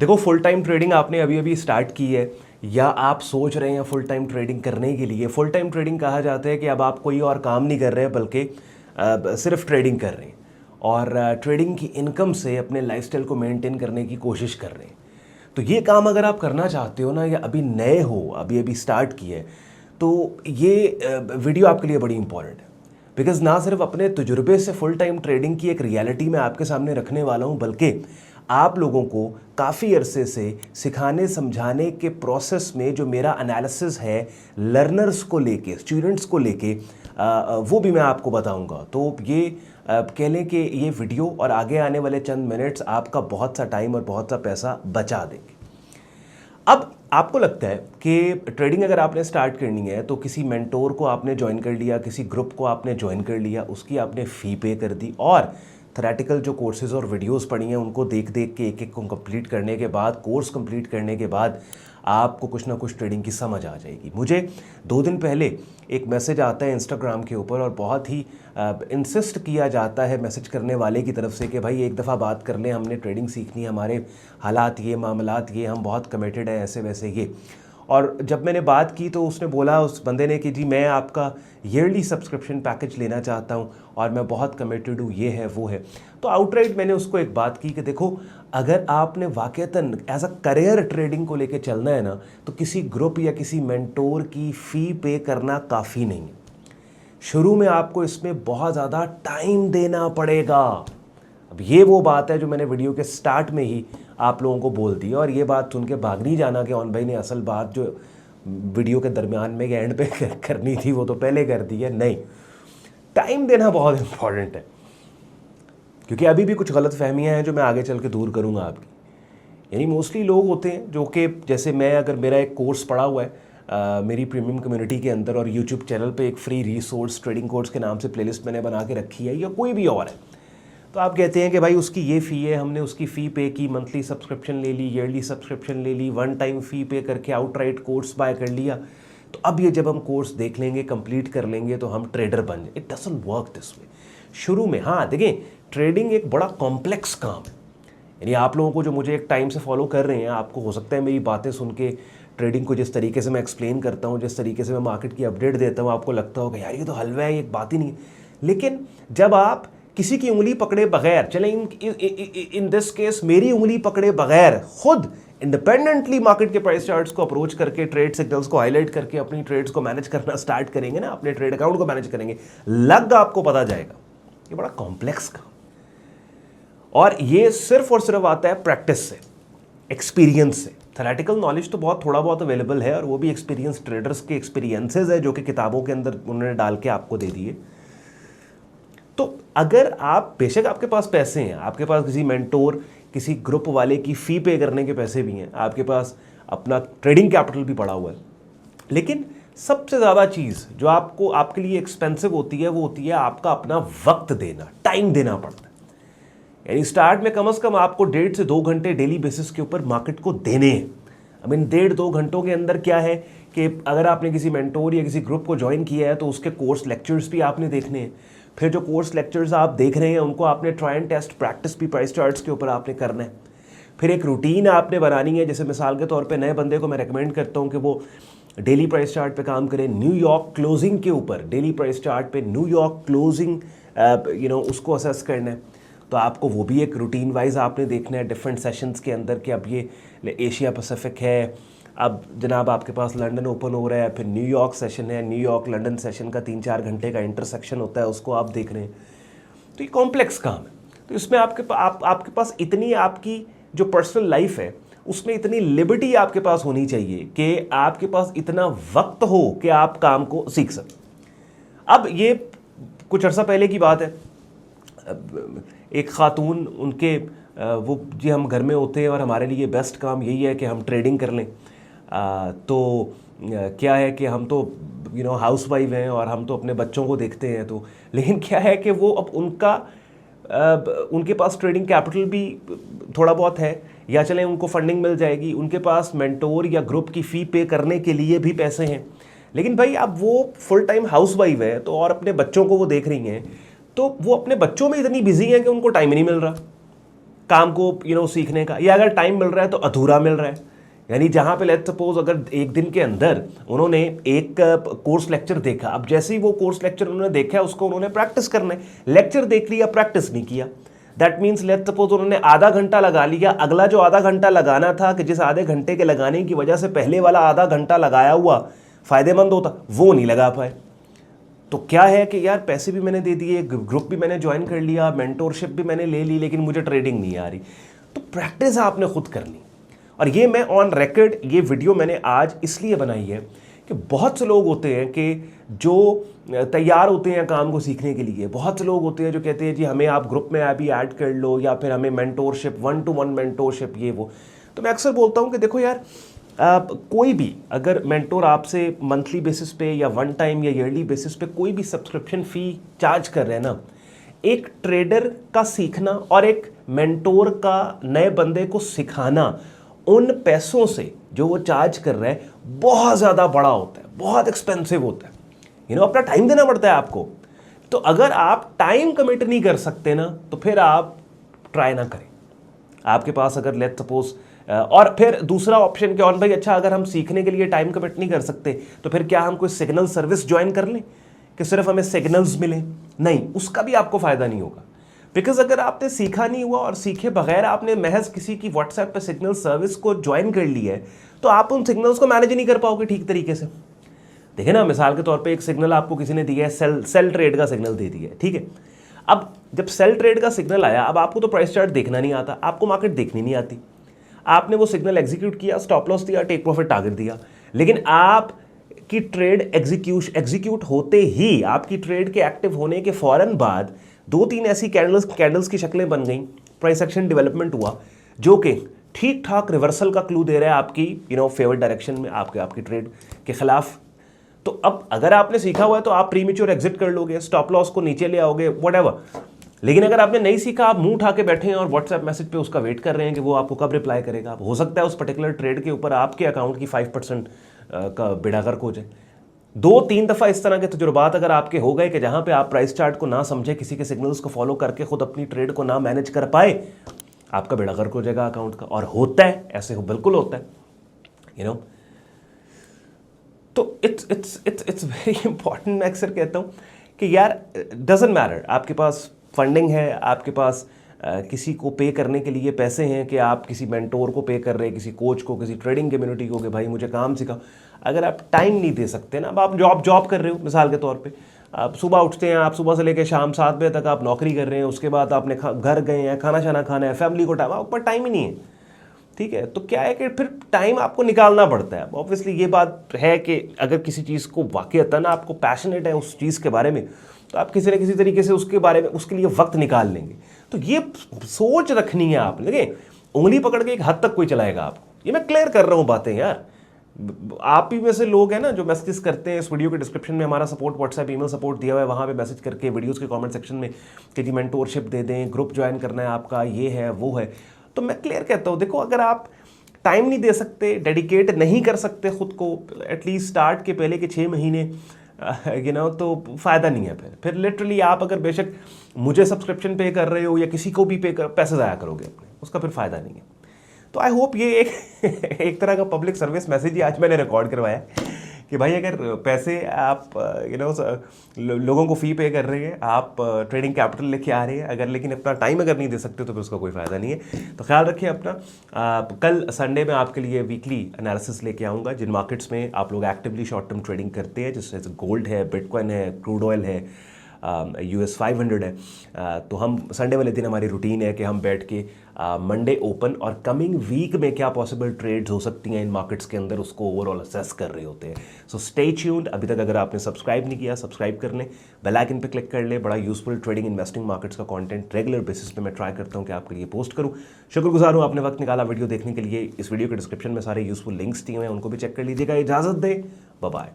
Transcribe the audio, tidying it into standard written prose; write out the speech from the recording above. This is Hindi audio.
देखो, फुल टाइम ट्रेडिंग आपने अभी अभी स्टार्ट की है या आप सोच रहे हैं फुल टाइम ट्रेडिंग करने के लिए। फुल टाइम ट्रेडिंग कहा जाता है कि अब आप कोई और काम नहीं कर रहे हैं बल्कि सिर्फ ट्रेडिंग कर रहे हैं और ट्रेडिंग की इनकम से अपने लाइफस्टाइल को मेंटेन करने की कोशिश कर रहे हैं। तो ये काम अगर आप करना चाहते हो ना, या अभी नए हो, अभी अभी स्टार्ट किए, तो ये वीडियो आपके लिए बड़ी इंपॉर्टेंट है। बिकॉज ना सिर्फ अपने तजुर्बे से फुल टाइम ट्रेडिंग की एक रियलिटी मैं आपके सामने रखने वाला हूँ, बल्कि आप लोगों को काफ़ी अरसे से सिखाने समझाने के प्रोसेस में जो मेरा एनालिसिस है लर्नर्स को लेके, स्टूडेंट्स को लेके, वो भी मैं आपको बताऊंगा। तो ये कह लें कि ये वीडियो और आगे आने वाले चंद मिनट्स आपका बहुत सा टाइम और बहुत सा पैसा बचा देंगे। अब आपको लगता है कि ट्रेडिंग अगर आपने स्टार्ट करनी है तो किसी मेंटोर को आपने ज्वाइन कर लिया, किसी ग्रुप को आपने ज्वाइन कर लिया, उसकी आपने फ़ी पे कर दी और थेरेटिकल जो कोर्सेज़ और वीडियोस पढ़ी हैं उनको देख देख के एक एक को कंप्लीट करने के बाद, कोर्स कंप्लीट करने के बाद आपको कुछ ना कुछ ट्रेडिंग की समझ आ जाएगी। मुझे 2 दिन पहले एक मैसेज आता है इंस्टाग्राम के ऊपर और बहुत ही इंसिस्ट किया जाता है मैसेज करने वाले की तरफ से कि भाई एक दफ़ा बात कर लें, हमने ट्रेडिंग सीखनी है, हमारे हालात ये, मामलात ये, हम बहुत कमिटेड हैं, ऐसे वैसे ये। और जब मैंने बात की तो उसने बोला, उस बंदे ने, कि जी मैं आपका ईयरली सब्सक्रिप्शन पैकेज लेना चाहता हूं और मैं बहुत कमिटेड हूँ, ये है वो है। तो आउटराइट मैंने उसको एक बात की कि देखो, अगर आपने वाकईतन एज अ करियर ट्रेडिंग को लेके चलना है ना, तो किसी ग्रुप या किसी मेंटोर की फ़ी पे करना काफ़ी नहीं है। शुरू में आपको इसमें बहुत ज़्यादा टाइम देना पड़ेगा। अब ये वो बात है जो मैंने वीडियो के स्टार्ट में ही आप लोगों को बोल दी, और ये बात सुन के भाग नहीं जाना कि ऑन भाई ने असल बात जो वीडियो के दरमियान में एंड पे करनी थी वो तो पहले कर दी है। नहीं, टाइम देना बहुत इंपॉर्टेंट है, क्योंकि अभी भी कुछ गलत फहमियाँ हैं जो मैं आगे चल के दूर करूँगा आपकी। यानी मोस्टली लोग होते हैं जो कि, जैसे मैं, अगर मेरा एक कोर्स पड़ा हुआ है मेरी प्रीमियम कम्युनिटी के अंदर और यूट्यूब चैनल पे एक फ्री रिसोर्स ट्रेडिंग कोर्स के नाम से प्लेलिस्ट मैंने बना के रखी है, या कोई भी और है, तो आप कहते हैं कि भाई उसकी ये फ़ी है, हमने उसकी फ़ी पे की, मंथली सब्सक्रिप्शन ले ली, ईयरली सब्सक्रिप्शन ले ली, वन टाइम फ़ी पे करके आउटराइट कोर्स बाय कर लिया, तो अब ये जब हम कोर्स देख लेंगे, कंप्लीट कर लेंगे, तो हम ट्रेडर बन जाए। It doesn't work this way. शुरू में, हाँ देखें, ट्रेडिंग एक बड़ा कॉम्प्लेक्स काम है। यानी आप लोगों को जो मुझे एक टाइम से फॉलो कर रहे हैं, आपको हो सकता है मेरी बातें सुन के ट्रेडिंग को जिस तरीके से मैं एक्सप्लेन करता हूँ, जिस तरीके से मैं मार्केट की अपडेट देता हूँ, आपको लगता होगा यार ये तो हलवा है, ये एक बात ही नहीं है। लेकिन जब आप किसी की उंगली पकड़े बगैर, चले इन दिस केस मेरी उंगली पकड़े बगैर खुद इंडिपेंडेंटली मार्केट के प्राइस चार्ट्स को अप्रोच करके, ट्रेड सिग्नल्स को हाईलाइट करके अपनी ट्रेड्स को मैनेज करना स्टार्ट करेंगे ना, अपने ट्रेड अकाउंट को मैनेज करेंगे, लग आपको पता जाएगा ये बड़ा कॉम्प्लेक्स काम, और ये सिर्फ और सिर्फ आता है प्रैक्टिस से, एक्सपीरियंस से। थेरेटिकल नॉलेज तो बहुत थोड़ा बहुत अवेलेबल है, और वो भी एक्सपीरियंस ट्रेडर्स के एक्सपीरियंसेस है जो कि किताबों के अंदर उन्होंने डाल के आपको दे दिए। तो अगर आप, बेशक आपके पास पैसे हैं, आपके पास किसी मेंटोर, किसी ग्रुप वाले की फ़ी पे करने के पैसे भी हैं, आपके पास अपना ट्रेडिंग कैपिटल भी पड़ा हुआ है, लेकिन सबसे ज़्यादा चीज़ जो आपको, आपके लिए एक्सपेंसिव होती है, वो होती है आपका अपना वक्त देना, टाइम देना पड़ता है। यानी स्टार्ट में कम से कम आपको 1.5 से 2 घंटे डेली बेसिस के ऊपर मार्केट को देने हैं। अब इन 1.5-2 घंटों के अंदर क्या है कि अगर आपने किसी मेंटोर या किसी ग्रुप को ज्वाइन किया है तो उसके कोर्स लेक्चर्स भी आपने देखने हैं। फिर जो कोर्स लेक्चर्स आप देख रहे हैं उनको आपने ट्राई एंड टेस्ट प्रैक्टिस भी प्राइस चार्ट्स के ऊपर आपने करना है। फिर एक रूटीन आपने बनानी है। जैसे मिसाल के तौर पे नए बंदे को मैं रेकमेंड करता हूँ कि वो डेली प्राइस चार्ट पे काम करें, न्यूयॉर्क क्लोजिंग के ऊपर, डेली प्राइस चार्ट पे न्यूयॉर्क क्लोजिंग उसको असेस करना है। तो आपको वो भी एक रूटीन वाइज आपने देखना है डिफरेंट सेशंस के अंदर कि अब ये एशिया पैसिफिक है, अब जनाब आपके पास लंदन ओपन हो रहा है, फिर न्यूयॉर्क सेशन है, न्यूयॉर्क लंदन सेशन का 3-4 घंटे का इंटरसेक्शन होता है, उसको आप देख रहे हैं। तो ये कॉम्प्लेक्स काम है। तो इसमें आपके पास इतनी, आपकी जो पर्सनल लाइफ है उसमें इतनी लिबर्टी आपके पास होनी चाहिए कि आपके पास इतना वक्त हो कि आप काम को सीख सकें। अब ये कुछ अर्सा पहले की बात है, एक खातून, उनके वो जी हम घर में होते हैं और हमारे लिए बेस्ट काम यही है कि हम ट्रेडिंग कर लें। तो क्या है कि हम तो हाउस वाइफ हैं और हम तो अपने बच्चों को देखते हैं, तो लेकिन क्या है कि वो अब उनके पास ट्रेडिंग कैपिटल भी थोड़ा बहुत है, या चलें उनको फंडिंग मिल जाएगी, उनके पास मेंटोर या ग्रुप की फ़ी पे करने के लिए भी पैसे हैं, लेकिन भाई अब वो फुल टाइम हाउस वाइफ है तो, और अपने बच्चों को वो देख रही हैं, तो वो अपने बच्चों में इतनी बिजी हैं कि उनको टाइम ही नहीं मिल रहा। काम को सीखने का, या अगर टाइम मिल रहा है तो अधूरा मिल रहा है। यानी जहाँ पे लेट्स सपोज अगर एक दिन के अंदर उन्होंने एक कोर्स लेक्चर देखा, अब जैसे ही वो कोर्स लेक्चर उन्होंने देखा है उसको उन्होंने प्रैक्टिस करना है, लेक्चर देख लिया प्रैक्टिस नहीं किया, दैट मीन्स लेट्स सपोज उन्होंने आधा घंटा लगा लिया, अगला जो आधा घंटा लगाना था कि जिस आधे घंटे के लगाने की वजह से पहले वाला आधा घंटा लगाया हुआ फायदेमंद होता, वो नहीं लगा पाए। तो क्या है कि यार पैसे भी मैंने दे दिए, ग्रुप भी मैंने ज्वाइन कर लिया, मेंटोरशिप भी मैंने ले ली, लेकिन मुझे ट्रेडिंग नहीं आ रही। तो प्रैक्टिस आपने खुद करनी। और ये मैं ऑन रिकॉर्ड ये वीडियो मैंने आज इसलिए बनाई है कि बहुत से लोग होते हैं कि जो तैयार होते हैं काम को सीखने के लिए, बहुत से लोग होते हैं जो कहते हैं जी हमें आप ग्रुप में अभी ऐड कर लो, या फिर हमें मेंटोरशिप 1-to-1 मेंटोरशिप ये वो। तो मैं अक्सर बोलता हूँ कि देखो यार, कोई भी अगर मेंटोर आपसे मंथली बेसिस पे या वन टाइम या ईयरली बेसिस पे कोई भी सब्सक्रिप्शन फ़ी चार्ज कर रहे हैं ना, एक ट्रेडर का सीखना और एक मेंटोर का नए बंदे को सिखाना उन पैसों से जो वो चार्ज कर रहे हैं बहुत ज़्यादा बड़ा होता है, बहुत एक्सपेंसिव होता है। अपना टाइम देना पड़ता है आपको। तो अगर आप टाइम कमिट नहीं कर सकते ना, तो फिर आप ट्राई ना करें। आपके पास अगर लेट्स सपोज, और फिर दूसरा ऑप्शन क्या, भाई अच्छा अगर हम सीखने के लिए टाइम कमिट नहीं कर सकते तो फिर क्या हम कोई सिग्नल सर्विस ज्वाइन कर लें कि सिर्फ हमें सिग्नल्स मिले? नहीं, उसका भी आपको फ़ायदा नहीं होगा। बिकॉज अगर आपने सीखा नहीं हुआ और सीखे बगैर आपने महज किसी की व्हाट्सएप पे सिग्नल सर्विस को ज्वाइन कर लिया है, तो आप उन सिग्नल्स को मैनेज नहीं कर पाओगे ठीक तरीके से। देखिए ना, मिसाल के तौर पे एक सिग्नल आपको किसी ने दिया है, सेल ट्रेड का सिग्नल दे दिया है, ठीक है। अब जब सेल ट्रेड का सिग्नल आया, अब आपको तो प्राइस चार्ट देखना नहीं आता, आपको मार्केट देखनी नहीं आती, आपने वो सिग्नल एग्जीक्यूट किया, स्टॉप लॉस दिया, टेक प्रॉफिट टारगेट दिया, लेकिन आप की ट्रेड एग्जीक्यूट होते ही, आपकी ट्रेड के एक्टिव होने के फौरन बाद 2-3 ऐसी कैंडल्स की शक्लें बन गई, प्राइस एक्शन डेवलपमेंट हुआ जो कि ठीक ठाक रिवर्सल का क्लू दे रहा है आपकी फेवर डायरेक्शन में, आपकी ट्रेड के खिलाफ। तो अब अगर आपने सीखा हुआ है तो आप प्रीमेच्योर एग्जिट कर लोगे, स्टॉप लॉस को नीचे ले आओगे, व्हाटएवर। लेकिन अगर आपने नहीं सीखा, आप मुंह उठा के बैठे हैं और व्हाट्सएप मैसेज पे उसका वेट कर रहे हैं कि वो आपको कब रिप्लाई करेगा, हो सकता है उस पर्टिकुलर ट्रेड के ऊपर आपके अकाउंट की 5% का बेड़ा गर्क हो जाए। 2-3 दफ़ा इस तरह के तजुर्बात अगर आपके हो गए कि जहाँ पे आप प्राइस चार्ट को ना समझे, किसी के सिग्नल्स को फॉलो करके खुद अपनी ट्रेड को ना मैनेज कर पाए, आपका बेड़ा गर्क हो जाएगा अकाउंट का। और होता है, ऐसे बिल्कुल होता है, तो इट्स वेरी इंपॉर्टेंट। मैं अक्सर कहता हूँ कि यार डजंट मैटर, आपके पास फंडिंग है, आपके पास किसी को पे करने के लिए पैसे हैं, कि आप किसी मेंटोर को पे कर रहे हैं, किसी कोच को, किसी ट्रेडिंग कम्युनिटी को कि भाई मुझे काम सिखाओ। अगर आप टाइम नहीं दे सकते ना, अब आप जॉब कर रहे हो मिसाल के तौर पे, आप सुबह उठते हैं, आप सुबह से लेकर शाम 7 बजे तक आप नौकरी कर रहे हैं, उसके बाद आपने घर गए हैं, खाना शाना खाना है, फैमिली को टाइम, आपके पास टाइम ही नहीं है, ठीक है। तो क्या है कि फिर टाइम आपको निकालना पड़ता है। ऑब्वियसली ये बात है कि अगर किसी चीज़ को वाकईतन आपको पैशनेट है उस चीज़ के बारे में, तो आप किसी न किसी तरीके से उसके बारे में, उसके लिए वक्त निकाल लेंगे। तो ये सोच रखनी है आप, लेकिन उंगली पकड़ के एक हद तक कोई चलाएगा आपको। ये मैं क्लियर कर रहा हूँ बातें यार। आप ही में से लोग हैं ना जो मैसेजेस करते हैं, इस वीडियो के डिस्क्रिप्शन में हमारा सपोर्ट व्हाट्सएप ईमेल सपोर्ट दिया हुआ है, वहाँ पे मैसेज करके वीडियोस के कमेंट सेक्शन में कि जी मेंटोरशिप दे दें, ग्रुप ज्वाइन करना है आपका, ये है वो है। तो मैं क्लियर कहता हूँ, देखो अगर आप टाइम नहीं दे सकते, डेडिकेट नहीं कर सकते खुद को एटलीस्ट स्टार्ट के पहले के 6 महीने, तो फ़ायदा नहीं है। फिर लिटरली आप अगर बेशक मुझे सब्सक्रिप्शन पे कर रहे हो या किसी को भी पैसे ज़ाया करोगे अपने, उसका फिर फ़ायदा नहीं है। तो आई होप ये एक तरह का पब्लिक सर्विस मैसेज ही आज मैंने रिकॉर्ड करवाया कि भाई अगर पैसे आप लोगों को फ़ी पे कर रहे हैं, आप ट्रेडिंग कैपिटल लेके आ रहे हैं अगर, लेकिन अपना टाइम अगर नहीं दे सकते तो फिर उसका कोई फ़ायदा नहीं है। तो ख्याल रखिए अपना। कल संडे में आपके लिए वीकली एनालिसिस लेके आऊँगा जिन मार्केट्स में आप लोग एक्टिवली शॉर्ट टर्म ट्रेडिंग करते हैं, जैसे गोल्ड है, बिटकॉइन है, क्रूड ऑयल है, US 500 है। तो हम संडे वाले दिन हमारी रूटीन है कि हम बैठ के मंडे ओपन और कमिंग वीक में क्या पॉसिबल ट्रेड्स हो सकती हैं इन मार्केट्स के अंदर, उसको ओवरऑल असेस कर रहे होते हैं। So stay tuned. अभी तक अगर आपने सब्सक्राइब नहीं किया, सब्सक्राइब कर लें, बेल आइकन पे क्लिक कर लें। बड़ा यूजफुल ट्रेडिंग इन्वेस्टिंग मार्केट्स का कंटेंट रेगुलर बेसिस पे मैं ट्राई करता हूँ कि आपके लिए पोस्ट करूँ। शुक्रगुजार हूँ आपने वक्त निकाला वीडियो देखने के लिए। इस वीडियो के डिस्क्रिप्शन में सारे यूजफुल लिंक्स दिए हुए हैं, उनको भी चेक कर लीजिएगा। इजाज़त दें, बाय बाय।